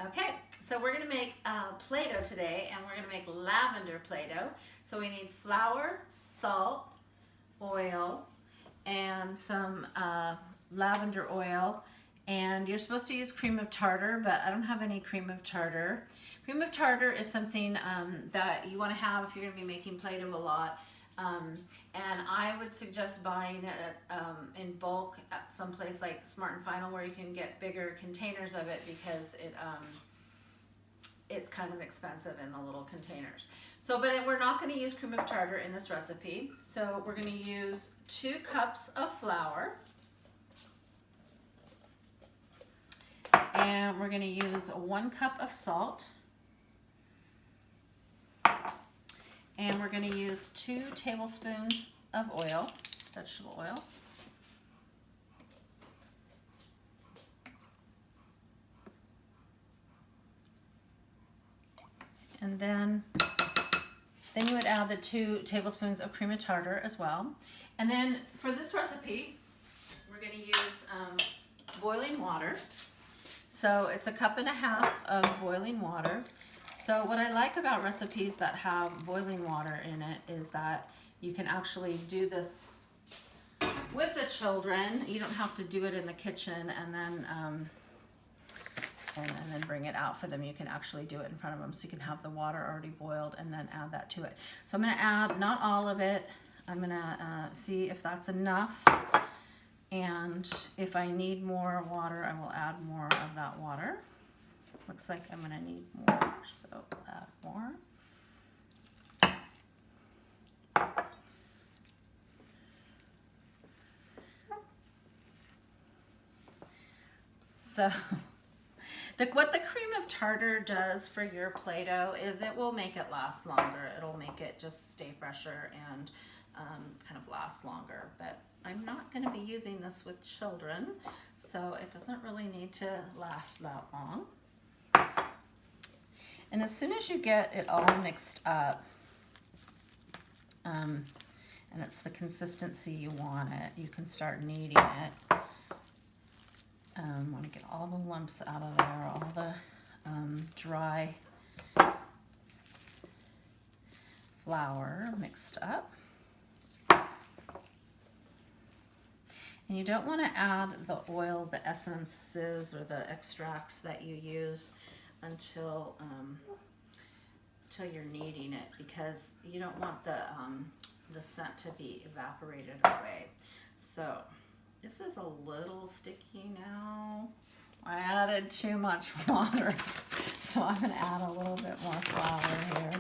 Okay, so we're gonna make Play-Doh today, and we're gonna make lavender Play-Doh. So we need flour, salt, oil, and some lavender oil. And you're supposed to use cream of tartar, but I don't have any cream of tartar. Cream of tartar is something that you wanna have if you're gonna be making Play-Doh a lot. And I would suggest buying it in bulk at some place like Smart and Final, where you can get bigger containers of it, because it's kind of expensive in the little containers. So, but we're not going to use cream of tartar in this recipe. So we're going to use 2 cups of flour, and we're going to use 1 cup of salt. And we're going to use 2 tablespoons of oil, vegetable oil. And then you would add the 2 tablespoons of cream of tartar as well. And then for this recipe, we're going to use boiling water. So it's 1.5 cups of boiling water. So what I like about recipes that have boiling water in it is that you can actually do this with the children. You don't have to do it in the kitchen and then bring it out for them. You can actually do it in front of them, so you can have the water already boiled and then add that to it. So I'm going to add, not all of it, I'm going to see if that's enough, and if I need more water, I will add more of that water. Looks like I'm going to need more, so add more. So what the cream of tartar does for your Play-Doh is it will make it last longer. It'll make it just stay fresher and kind of last longer. But I'm not going to be using this with children, so it doesn't really need to last that long. And as soon as you get it all mixed up, and it's the consistency you want it, you can start kneading it. Want to get all the lumps out of there, all the dry flour mixed up. And you don't want to add the oil, the essences, or the extracts that you use until you're kneading it, because you don't want the scent to be evaporated away. So this is a little sticky now. I added too much water, so I'm going to add a little bit more flour here.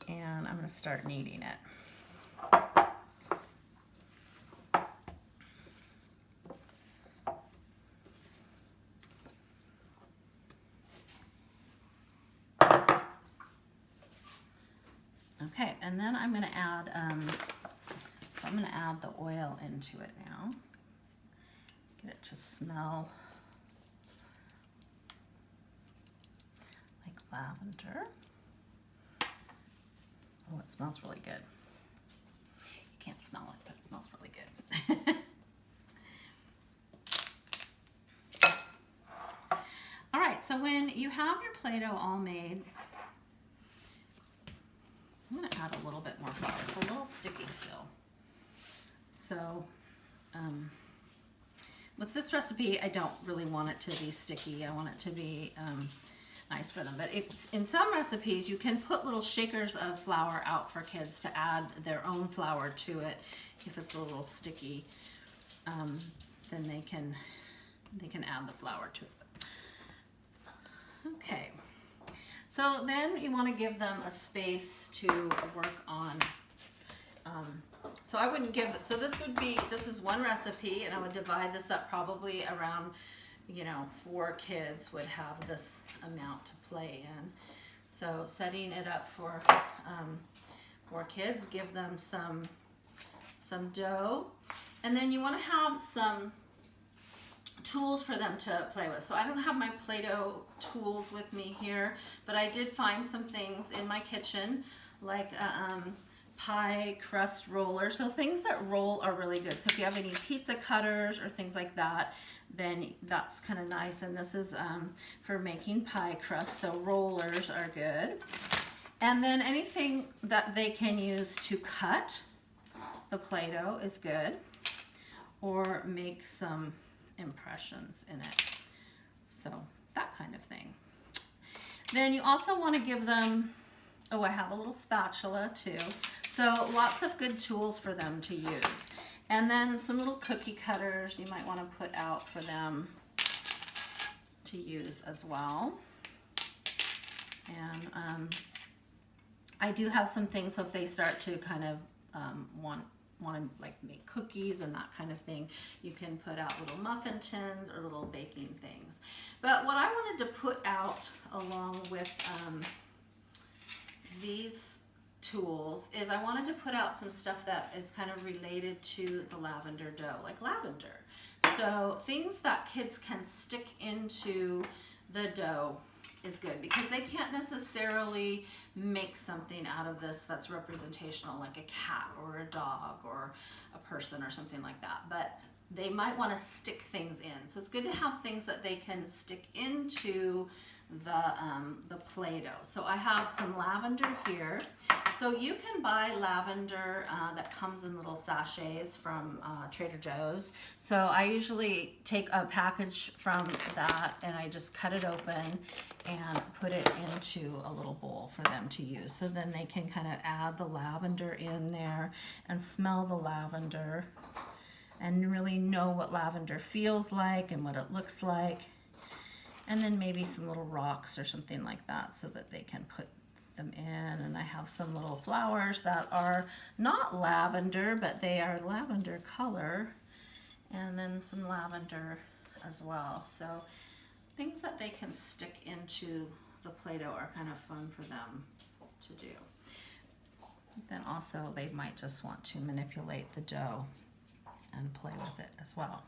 And I'm going to start kneading it. Okay, and then I'm going to add the oil into it now. Get it to smell like lavender. Oh, it smells really good. You can't smell it, but it smells really good. All right, so when you have your Play-Doh all made, I'm going to add a little bit more flour. It's a little sticky still. So with this recipe, I don't really want it to be sticky. I want it to be nice for them. But in some recipes, you can put little shakers of flour out for kids to add their own flour to it. If it's a little sticky, then they can add the flour to it. Okay. So then you want to give them a space to work on. So I wouldn't give it, so this is one recipe, and I would divide this up probably around, 4 kids would have this amount to play in. So setting it up for 4 kids, give them some dough, and then you want to have some tools for them to play with. So I don't have my Play-Doh tools with me here, but I did find some things in my kitchen, like pie crust roller. So things that roll are really good. So if you have any pizza cutters or things like that, then that's kind of nice. And this is for making pie crust, so rollers are good. And then anything that they can use to cut the Play-Doh is good, or make some impressions in it. So that kind of thing. Then you also want to give them, oh, I have a little spatula too. So lots of good tools for them to use. And then some little cookie cutters you might want to put out for them to use as well. And I do have some things, so if they start to kind of want to like make cookies and that kind of thing, you can put out little muffin tins or little baking things. But what I wanted to put out along with these tools is I wanted to put out some stuff that is kind of related to the lavender dough, like lavender. So things that kids can stick into the dough is good, because they can't necessarily make something out of this that's representational, like a cat or a dog or a person or something like that, but they might want to stick things in. So it's good to have things that they can stick into the Play-Doh. So I have some lavender here. So you can buy lavender that comes in little sachets from Trader Joe's. So I usually take a package from that and I just cut it open and put it into a little bowl for them to use. So then they can kind of add the lavender in there and smell the lavender and really know what lavender feels like and what it looks like. And then maybe some little rocks or something like that so that they can put them in. And I have some little flowers that are not lavender, but they are lavender color. And then some lavender as well. So things that they can stick into the Play-Doh are kind of fun for them to do. Then also they might just want to manipulate the dough and play with it as well.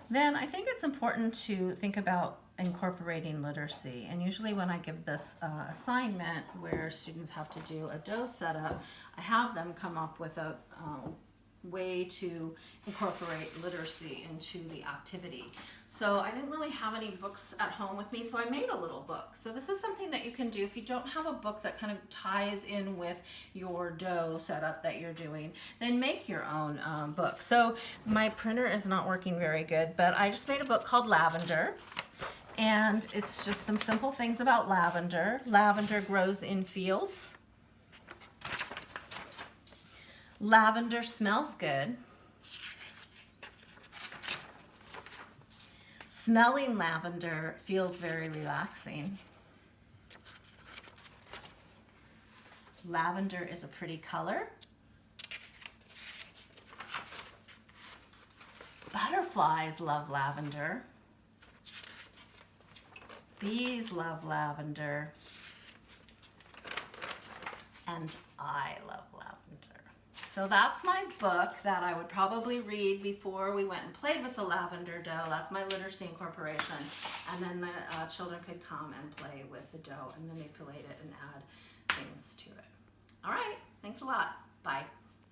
Then I think it's important to think about incorporating literacy. And usually when I give this assignment where students have to do a dough setup, I have them come up with a way to incorporate literacy into the activity. So I didn't really have any books at home with me, so I made a little book. So this is something that you can do if you don't have a book that kind of ties in with your dough setup that you're doing, then make your own book. So my printer is not working very good, but I just made a book called Lavender. And it's just some simple things about lavender. Lavender grows in fields. Lavender smells good. Smelling lavender feels very relaxing. Lavender is a pretty color. Butterflies love lavender. Bees love lavender. And I love lavender. So that's my book that I would probably read before we went and played with the lavender dough. That's my literacy incorporation. And then the children could come and play with the dough and manipulate it and add things to it. All right, thanks a lot. Bye.